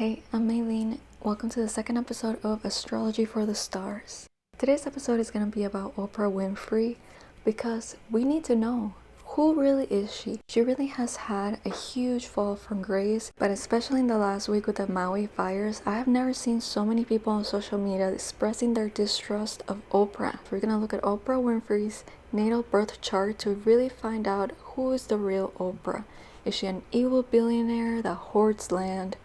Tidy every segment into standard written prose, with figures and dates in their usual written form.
Hey, I'm Maylene. Welcome to the second episode of Astrology for the Stars. Today's episode is going to be about Oprah Winfrey because we need to know, who really is she? She really has had a huge fall from grace, but especially in the last week with the Maui fires, I have never seen so many people on social media expressing their distrust of Oprah. We're going to look at Oprah Winfrey's natal birth chart to really find out who is the real Oprah. Is she an evil billionaire that hoards land?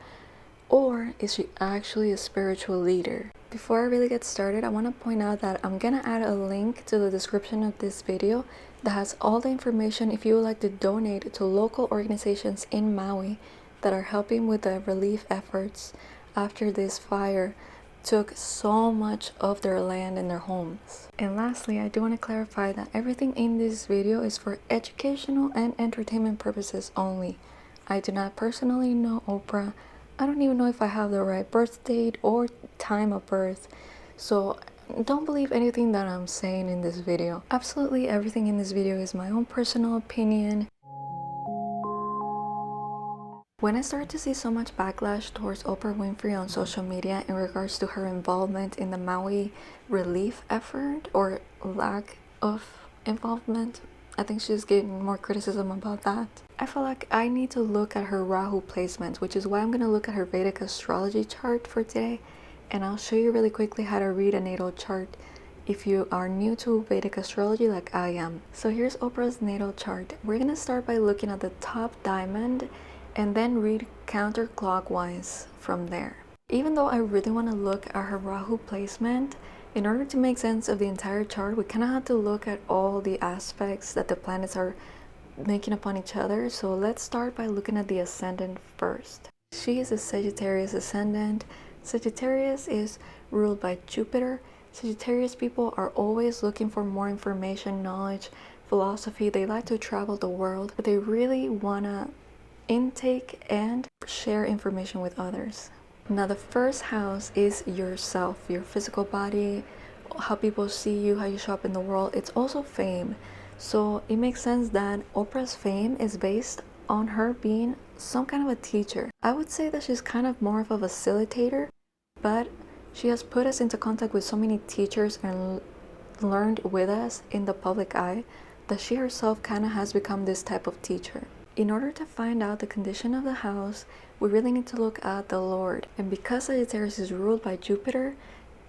Or is she actually a spiritual leader? Before I really get started, I want to point out that I'm gonna add a link to the description of this video that has all the information if you would like to donate to local organizations in Maui that are helping with the relief efforts after this fire took so much of their land and their homes. And lastly, I do want to clarify that everything in this video is for educational and entertainment purposes only. I do not personally know Oprah. I don't even know if I have the right birth date or time of birth, so don't believe anything that I'm saying in this video. Absolutely everything in this video is my own personal opinion. When I started to see so much backlash towards Oprah Winfrey on social media in regards to her involvement in the Maui relief effort or lack of involvement, I think she's getting more criticism about that. I feel like I need to look at her Rahu placement, which is why I'm going to look at her Vedic Astrology chart for today. And I'll show you really quickly how to read a natal chart if you are new to Vedic Astrology like I am. So here's Oprah's natal chart. We're going to start by looking at the top diamond and then read counterclockwise from there. Even though I really want to look at her Rahu placement, in order to make sense of the entire chart, we kind of have to look at all the aspects that the planets are making upon each other. So let's start by looking at the ascendant first. She is a Sagittarius ascendant. Sagittarius is ruled by Jupiter. Sagittarius people are always looking for more information, knowledge, philosophy. They like to travel the world, but they really want to intake and share information with others. Now the first house is yourself, your physical body, how people see you, how you show up in the world. It's also fame. So it makes sense that Oprah's fame is based on her being some kind of a teacher. I would say that she's kind of more of a facilitator, but she has put us into contact with so many teachers and learned with us in the public eye that she herself kind of has become this type of teacher. In order to find out the condition of the house, we really need to look at the Lord. And because Sagittarius is ruled by Jupiter,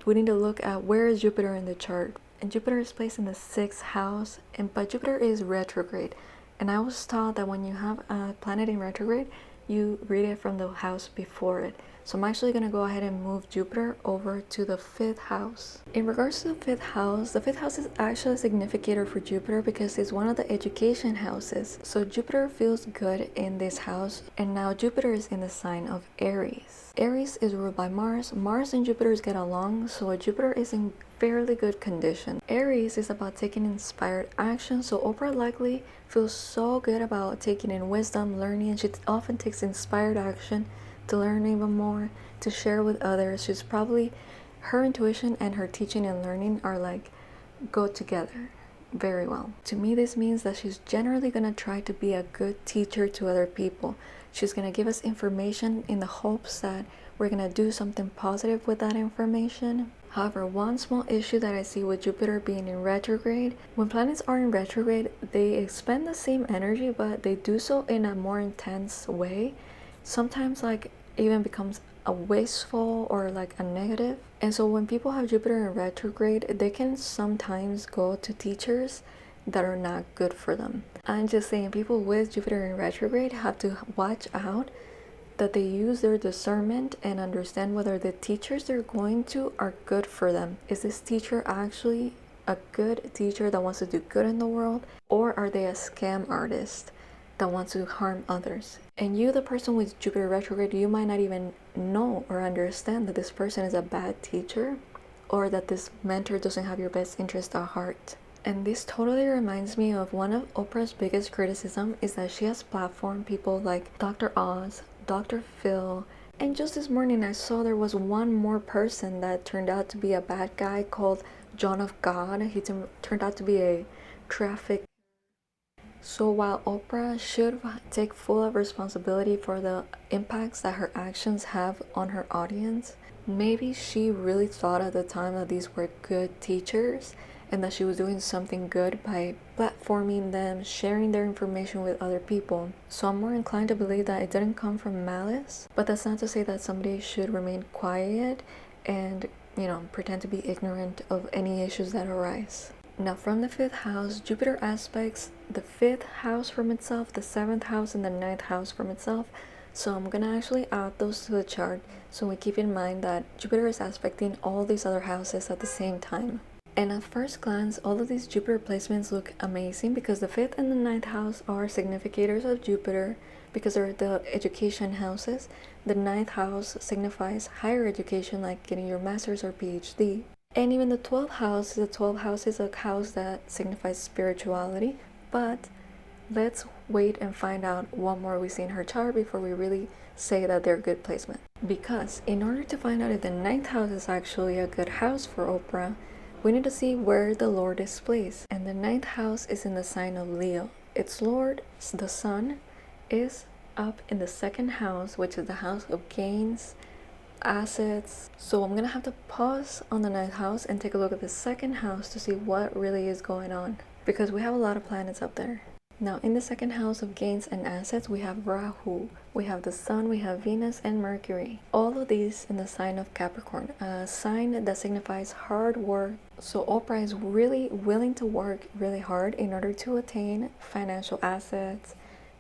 we need to look at where is Jupiter in the chart. And Jupiter is placed in the 6th house, but Jupiter is retrograde. And I was taught that when you have a planet in retrograde, you read it from the house before it. So I'm actually going to go ahead and move Jupiter over to the 5th house. In regards to the 5th house is actually a significator for Jupiter because it's one of the education houses. So Jupiter feels good in this house. And now Jupiter is in the sign of Aries. Aries is ruled by Mars. Mars and Jupiter get along, so Jupiter is in fairly good condition. Aries is about taking inspired action, so Oprah likely feels so good about taking in wisdom, learning, and she often takes inspired action to learn even more, to share with others. She's probably, her intuition and her teaching and learning are like go together very well. To me, this means that she's generally gonna try to be a good teacher to other people. She's gonna give us information in the hopes that we're gonna do something positive with that information. However, one small issue that I see with Jupiter being in retrograde, when planets are in retrograde, they expend the same energy, but they do so in a more intense way. Sometimes like even becomes a wasteful or like a negative. And so when people have Jupiter in retrograde, they can sometimes go to teachers that are not good for them. I'm just saying, people with Jupiter in retrograde have to watch out that they use their discernment and understand whether the teachers they're going to are good for them. Is this teacher actually a good teacher that wants to do good in the world, or are they a scam artist that wants to harm others? And you, the person with Jupiter retrograde, you might not even know or understand that this person is a bad teacher or that this mentor doesn't have your best interest at heart. And this totally reminds me of one of Oprah's biggest criticism is that she has platformed people like Dr. Oz, Dr. Phil, and just this morning I saw there was one more person that turned out to be a bad guy called John of God. He turned out to be a traffic. So while Oprah should take full responsibility for the impacts that her actions have on her audience, maybe she really thought at the time that these were good teachers and that she was doing something good by platforming them, sharing their information with other people. So I'm more inclined to believe that it didn't come from malice, but that's not to say that somebody should remain quiet and, pretend to be ignorant of any issues that arise. Now, from the 5th house, Jupiter aspects the 5th house from itself, the 7th house, and the 9th house from itself. So I'm gonna actually add those to the chart so we keep in mind that Jupiter is aspecting all these other houses at the same time. And at first glance, all of these Jupiter placements look amazing because the 5th and the 9th house are significators of Jupiter because they're the education houses. The 9th house signifies higher education, like getting your master's or PhD. And even the 12th house is a house that signifies spirituality. But let's wait and find out what more we see in her chart before we really say that they're good placement. Because in order to find out if the 9th house is actually a good house for Oprah, we need to see where the Lord is placed. And the 9th house is in the sign of Leo. Its Lord, the Sun, is up in the 2nd house, which is the house of gains, assets. So I'm gonna have to pause on the 9th house and take a look at the 2nd house to see what really is going on, because we have a lot of planets up there. Now, in the 2nd house of gains and assets, we have Rahu, we have the Sun, we have Venus, and Mercury. All of these in the sign of Capricorn, a sign that signifies hard work. So Oprah is really willing to work really hard in order to attain financial assets,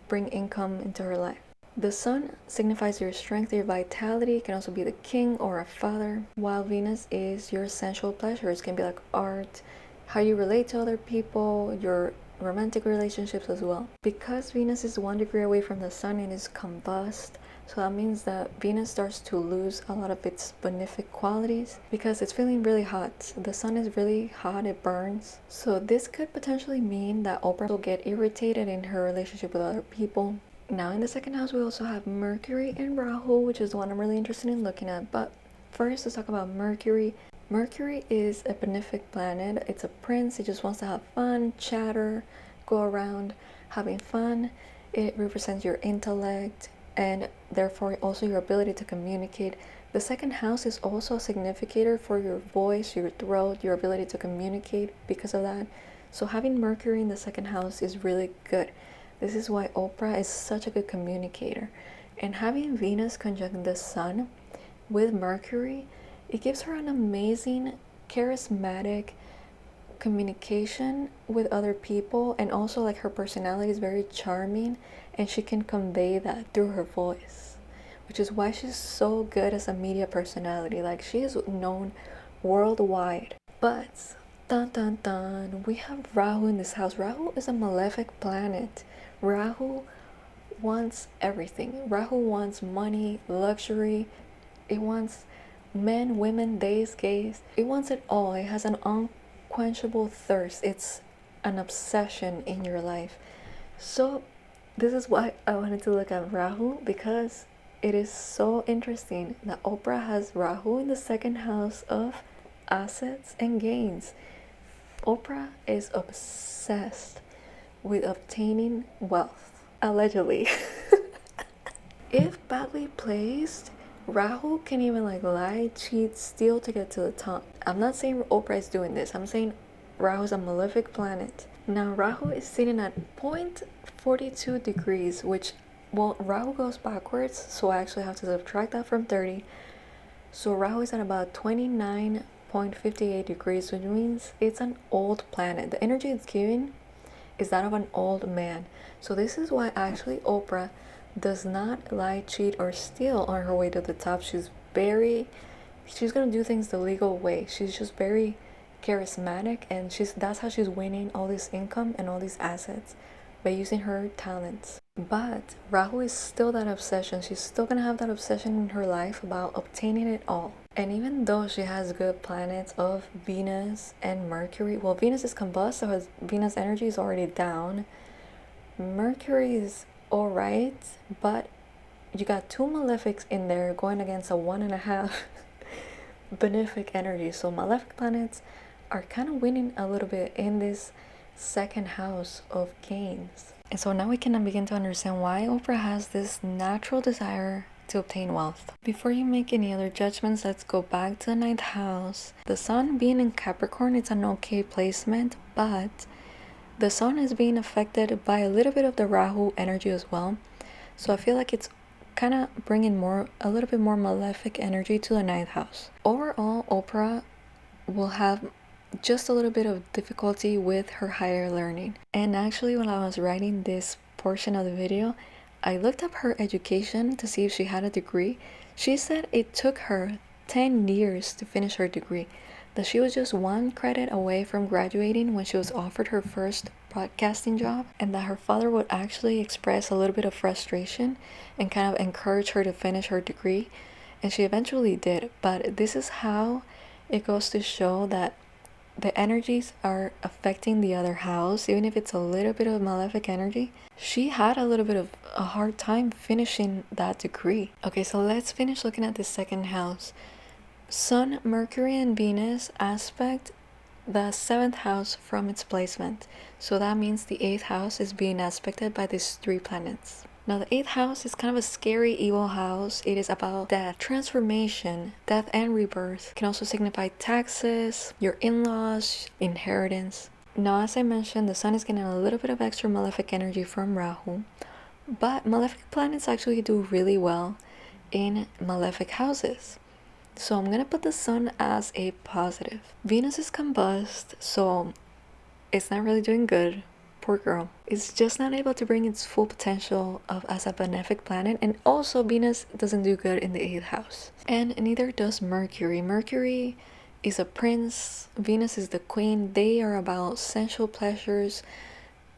bring income into her life. The Sun signifies your strength, your vitality. It can also be the king or a father, while Venus is your sensual pleasures. It can be like art, how you relate to other people, your romantic relationships as well. Because Venus is 1 degree away from the Sun, it is combust. So that means that Venus starts to lose a lot of its benefic qualities because it's feeling really hot. The Sun is really hot, it burns. So this could potentially mean that Oprah will get irritated in her relationship with other people. Now in the 2nd house, we also have Mercury and Rahu, which is the one I'm really interested in looking at. But first, let's talk about Mercury. Mercury is a benefic planet. It's a prince. It just wants to have fun, chatter, go around having fun. It represents your intellect and therefore also your ability to communicate. The 2nd house is also a significator for your voice, your throat, your ability to communicate because of that. So having Mercury in the 2nd house is really good. This is why Oprah is such a good communicator. And having Venus conjunct the Sun with Mercury, it gives her an amazing, charismatic communication with other people, and also like her personality is very charming and she can convey that through her voice, which is why she's so good as a media personality. Like, she is known worldwide. But dun dun dun, we have Rahu in this house. Rahu is a malefic planet. Rahu wants everything. Rahu wants money, luxury. It wants men, women, days, gays. It wants it all. It has an unquenchable thirst. It's an obsession in your life. So this is why I wanted to look at Rahu, because it is so interesting that Oprah has Rahu in the 2nd house of assets and gains. Oprah is obsessed with obtaining wealth, allegedly. If badly placed, Rahu can even lie, cheat, steal to get to the top. I'm not saying Oprah is doing this. I'm saying Rahu is a malefic planet. Now Rahu is sitting at 0.42 degrees, which, Rahu goes backwards, so I actually have to subtract that from 30. So Rahu is at about 29.58 degrees, which means it's an old planet. The energy it's giving is that of an old man. So this is why actually Oprah does not lie, cheat, or steal on her way to the top. She's gonna do things the legal way. She's just very charismatic, and that's how she's winning all this income and all these assets, by using her talents. But Rahu is still that obsession. She's still gonna have that obsession in her life about obtaining it all. And even though she has good planets of Venus and Mercury, Venus is combust, so Venus energy is already down. Mercury is alright, but you got 2 malefics in there going against a 1.5 benefic energy. So malefic planets are kind of winning a little bit in this 2nd house of gains. And so now we can begin to understand why Oprah has this natural desire to obtain wealth. Before you make any other judgments, let's go back to the 9th house. The sun being in Capricorn, it's an okay placement, but the sun is being affected by a little bit of the Rahu energy as well. So I feel like it's kind of bringing a little bit more malefic energy to the 9th house. Overall, Oprah will have just a little bit of difficulty with her higher learning. And actually, when I was writing this portion of the video, I looked up her education to see if she had a degree. She said it took her 10 years to finish her degree, that she was just 1 credit away from graduating when she was offered her first broadcasting job, and that her father would actually express a little bit of frustration and kind of encourage her to finish her degree, and she eventually did. But this is how it goes to show that the energies are affecting the other house, even if it's a little bit of malefic energy. She had a little bit of a hard time finishing that degree. Okay, so let's finish looking at the 2nd house. Sun, Mercury, and Venus aspect the 7th house from its placement. So that means the 8th house is being aspected by these 3 planets. Now, the 8th house is kind of a scary, evil house. It is about death, transformation, death and rebirth. It can also signify taxes, your in-laws, inheritance. Now, as I mentioned, the sun is getting a little bit of extra malefic energy from Rahu, but malefic planets actually do really well in malefic houses. So I'm going to put the sun as a positive. Venus is combust, so it's not really doing good. Poor girl. It's just not able to bring its full potential as a benefic planet, and also Venus doesn't do good in the 8th house. And neither does Mercury. Mercury is a prince, Venus is the queen. They are about sensual pleasures,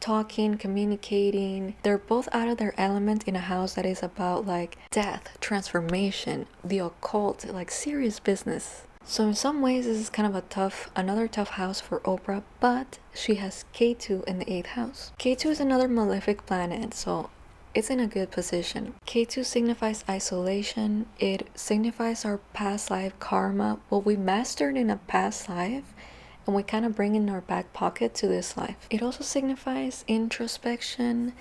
talking, communicating. They're both out of their element in a house that is about like death, transformation, the occult, like serious business. So in some ways, this is kind of another tough house for Oprah, but she has K2 in the 8th house. K2 is another malefic planet, so it's in a good position. K2 signifies isolation. It signifies our past life karma, what we mastered in a past life, and we kind of bring in our back pocket to this life. It also signifies introspection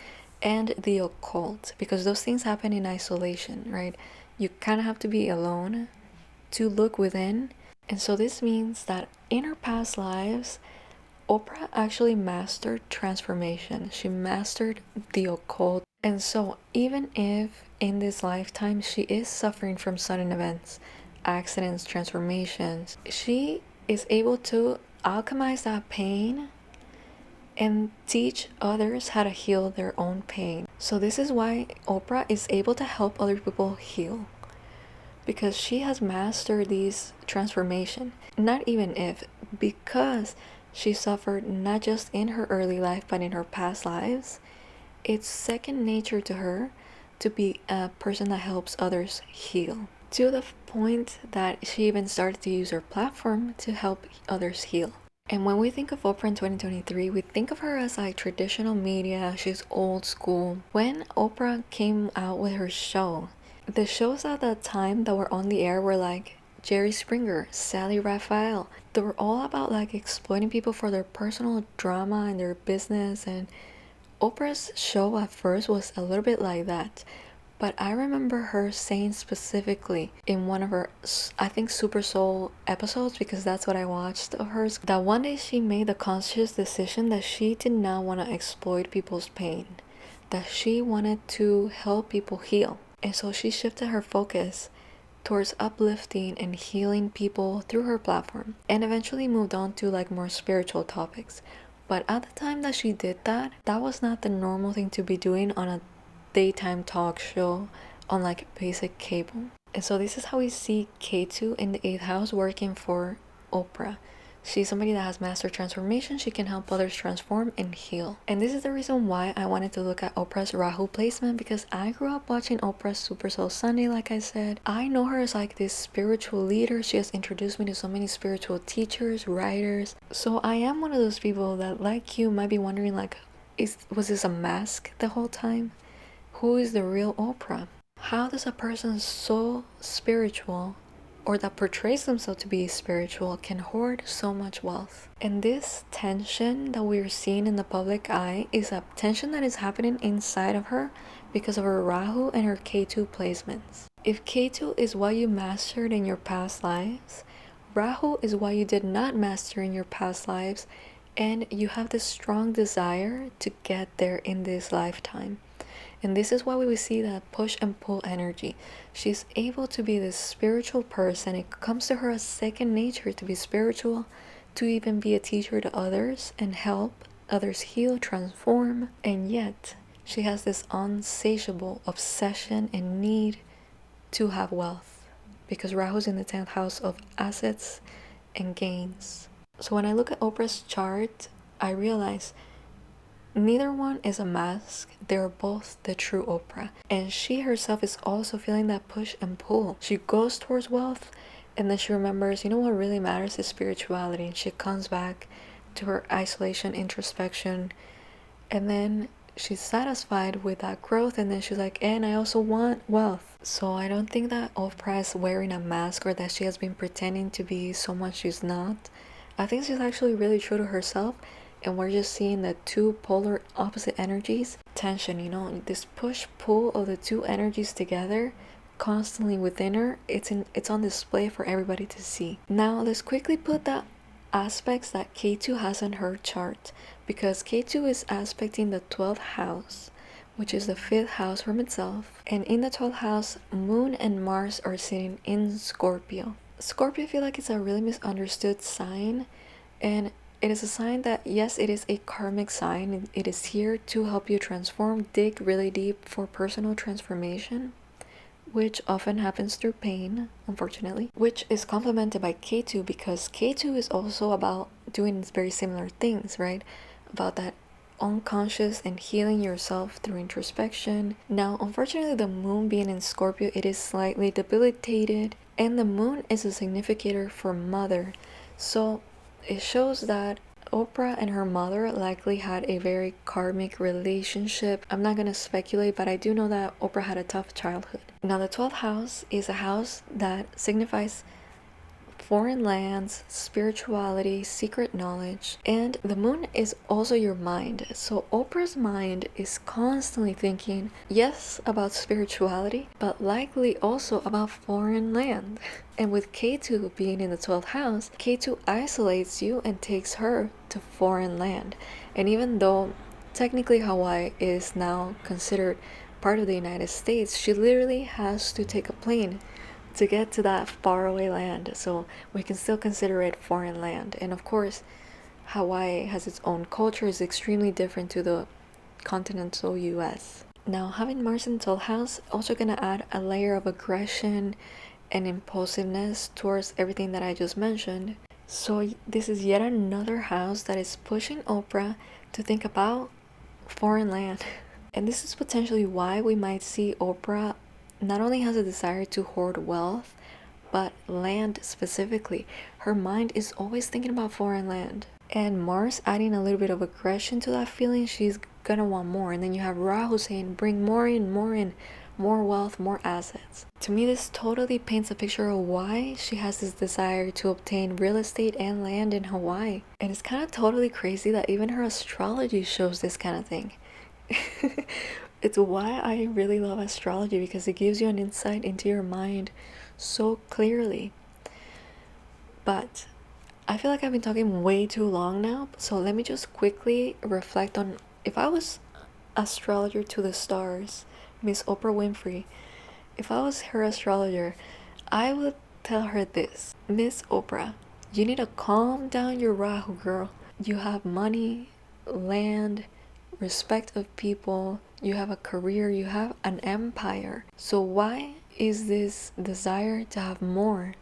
and the occult, because those things happen in isolation, right? You kind of have to be alone to look within. And so this means that in her past lives, Oprah actually mastered transformation. She mastered the occult. And so even if in this lifetime she is suffering from sudden events, accidents, transformations, she is able to alchemize that pain and teach others how to heal their own pain. So this is why Oprah is able to help other people heal, because she has mastered these transformation. Not even if, because she suffered not just in her early life but in her past lives, it's second nature to her to be a person that helps others heal, to the point that she even started to use her platform to help others heal. And when we think of Oprah in 2023, we think of her as like traditional media. She's old school. When Oprah came out with her show, the shows at that time that were on the air were like Jerry Springer, Sally Raphael. They were all about like exploiting people for their personal drama and their business. And Oprah's show at first was a little bit like that. But I remember her saying specifically in one of her, I think, Super Soul episodes, because that's what I watched of hers, that one day she made the conscious decision that she did not want to exploit people's pain, that she wanted to help people heal. And so she shifted her focus towards uplifting and healing people through her platform, and eventually moved on to like more spiritual topics. But at the time that she did that, that was not the normal thing to be doing on a daytime talk show on like basic cable. And so this is how we see K2 in the 8th house working for Oprah. She's somebody that has mastered transformation. She can help others transform and heal. And this is the reason why I wanted to look at Oprah's Rahu placement, because I grew up watching Oprah's Super Soul Sunday, like I said. I know her as like this spiritual leader. She has introduced me to so many spiritual teachers, writers. So I am one of those people that, like you, might be wondering like, was this a mask the whole time? Who is the real Oprah? How does a person so spiritual or that portrays themselves to be spiritual can hoard so much wealth. And this tension that we're seeing in the public eye is a tension that is happening inside of her because of her Rahu and her Ketu placements. If Ketu is what you mastered in your past lives, Rahu is what you did not master in your past lives, and you have this strong desire to get there in this lifetime. And this is why we see that push and pull energy. She's able to be this spiritual person. It comes to her as second nature to be spiritual, to even be a teacher to others and help others heal, transform. And yet, she has this insatiable obsession and need to have wealth, because Rahu's in the 10th house of assets and gains. So when I look at Oprah's chart, I realize neither one is a mask. They're both the true Oprah. And she herself is also feeling that push and pull. She goes towards wealth, and then she remembers, you know what really matters is spirituality. And she comes back to her isolation, introspection, and then she's satisfied with that growth, and then she's like, and I also want wealth. So I don't think that Oprah is wearing a mask or that she has been pretending to be someone she's not. I think she's actually really true to herself, and we're just seeing the two polar opposite energies. Tension, you know, this push-pull of the two energies together constantly within her. It's on display for everybody to see. Now let's quickly put the aspects that Ketu has in her chart, because Ketu is aspecting the 12th house, which is the 5th house from itself. And in the 12th house, Moon and Mars are sitting in Scorpio. Scorpio, I feel like it's a really misunderstood sign, and it is a sign that, yes, it is a karmic sign. It is here to help you transform, dig really deep for personal transformation, which often happens through pain, unfortunately, which is complemented by Ketu, because Ketu is also about doing very similar things, right? About that unconscious and healing yourself through introspection. Now, unfortunately, the moon being in Scorpio, it is slightly debilitated, and the moon is a significator for mother. So it shows that Oprah and her mother likely had a very karmic relationship. I'm not going to speculate, but I do know that Oprah had a tough childhood. Now, the 12th house is a house that signifies foreign lands, spirituality, secret knowledge, and the moon is also your mind. So Oprah's mind is constantly thinking, yes, about spirituality, but likely also about foreign land. And with Ketu being in the 12th house, Ketu isolates you and takes her to foreign land. And even though technically Hawaii is now considered part of the United States, she literally has to take a plane to get to that faraway land, so we can still consider it foreign land. And of course, Hawaii has its own culture, is extremely different to the continental US. Now, having Mars in the 12th house also gonna add a layer of aggression and impulsiveness towards everything that I just mentioned. So this is yet another house that is pushing Oprah to think about foreign land. And this is potentially why we might see Oprah not only has a desire to hoard wealth, but land specifically. Her mind is always thinking about foreign land. And Mars adding a little bit of aggression to that feeling, she's gonna want more. And then you have Rahu saying, bring more in, more wealth, more assets. To me, this totally paints a picture of why she has this desire to obtain real estate and land in Hawaii. And it's kind of totally crazy that even her astrology shows this kind of thing. It's why I really love astrology, because it gives you an insight into your mind so clearly. But I feel like I've been talking way too long now, so let me just quickly reflect on, if I was astrologer to the stars, Miss Oprah Winfrey, if I was her astrologer, I would tell her this: Miss Oprah, you need to calm down your Rahu, girl. You have money, land, respect of people, you have a career, you have an empire. So why is this desire to have more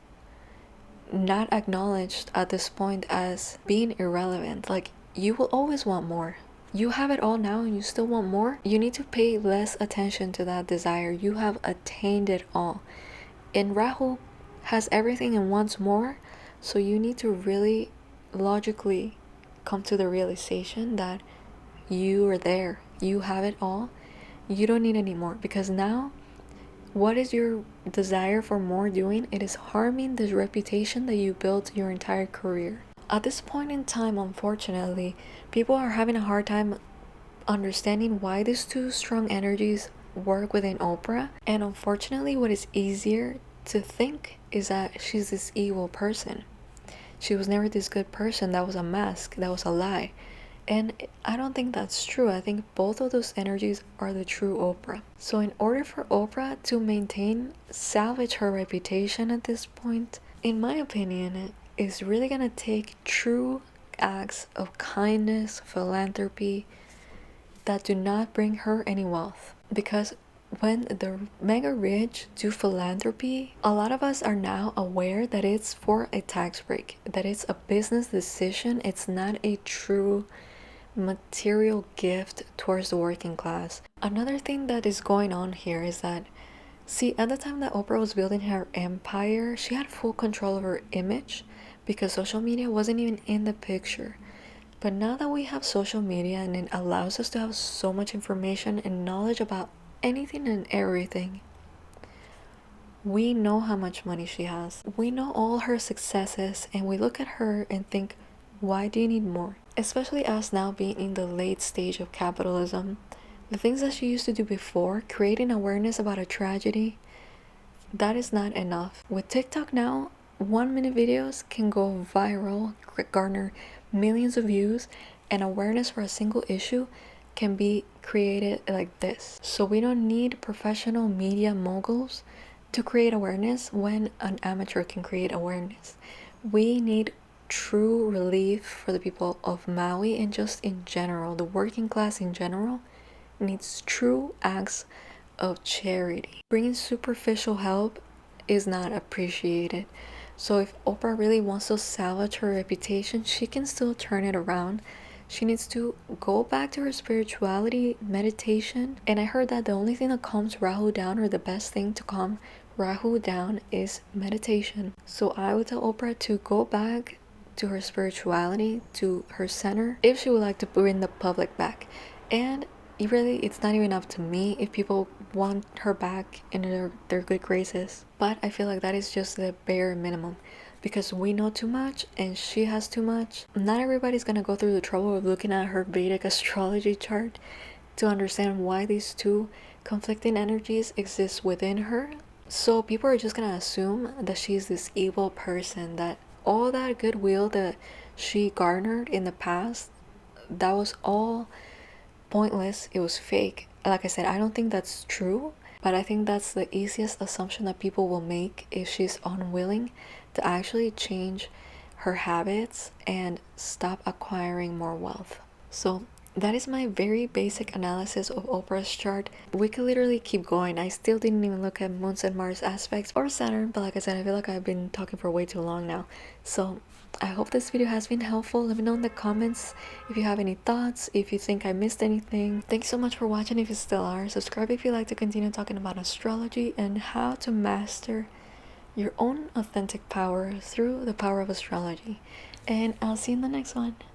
not acknowledged at this point as being irrelevant? Like, you will always want more. You have it all now and you still want more. You need to pay less attention to that desire. You have attained it all. And Rahu has everything and wants more. So you need to really logically come to the realization that you are there. You have it all. You don't need any more, because now what is your desire for more doing? It is harming this reputation that you built your entire career. At this point in time, unfortunately, people are having a hard time understanding why these two strong energies work within Oprah. And unfortunately, what is easier to think is that she's this evil person. She was never this good person. That was a mask, that was a lie. And I don't think that's true. I think both of those energies are the true Oprah. So, in order for Oprah to salvage her reputation at this point, in my opinion, it's really gonna take true acts of kindness, philanthropy, that do not bring her any wealth. Because when the mega rich do philanthropy, a lot of us are now aware that it's for a tax break, that it's a business decision, it's not a true material gift towards the working class. Another thing that is going on here is that, see, at the time that Oprah was building her empire, she had full control of her image because social media wasn't even in the picture. But now that we have social media and it allows us to have so much information and knowledge about anything and everything, we know how much money she has. We know all her successes, and we look at her and think, why do you need more? Especially us now being in the late stage of capitalism. The things that she used to do before, creating awareness about a tragedy, that is not enough. With TikTok now, 1-minute videos can go viral, garner millions of views, and awareness for a single issue can be created like this. So we don't need professional media moguls to create awareness when an amateur can create awareness. We need true relief for the people of Maui, and just in general, the working class in general needs true acts of charity. Bringing superficial help is not appreciated. So if Oprah really wants to salvage her reputation, she can still turn it around. She needs to go back to her spirituality, meditation. And I heard that the only thing that calms Rahu down, or the best thing to calm Rahu down, is meditation. So I would tell Oprah to go back to her spirituality, to her center, if she would like to bring the public back. And really, it's not even up to me if people want her back in their good graces. But I feel like that is just the bare minimum, because we know too much and she has too much. Not everybody's gonna go through the trouble of looking at her Vedic astrology chart to understand why these two conflicting energies exist within her. So people are just gonna assume that she's this evil person, that all that goodwill that she garnered in the past, that was all pointless, it was fake. Like I said, I don't think that's true, but I think that's the easiest assumption that people will make if she's unwilling to actually change her habits and stop acquiring more wealth. So that is my very basic analysis of Oprah's chart. We could literally keep going. I still didn't even look at Moon's and Mars aspects or Saturn, but like I said, I feel like I've been talking for way too long now. So I hope this video has been helpful. Let me know in the comments if you have any thoughts, if you think I missed anything. Thanks so much for watching if you still are. Subscribe if you like to continue talking about astrology and how to master your own authentic power through the power of astrology. And I'll see you in the next one.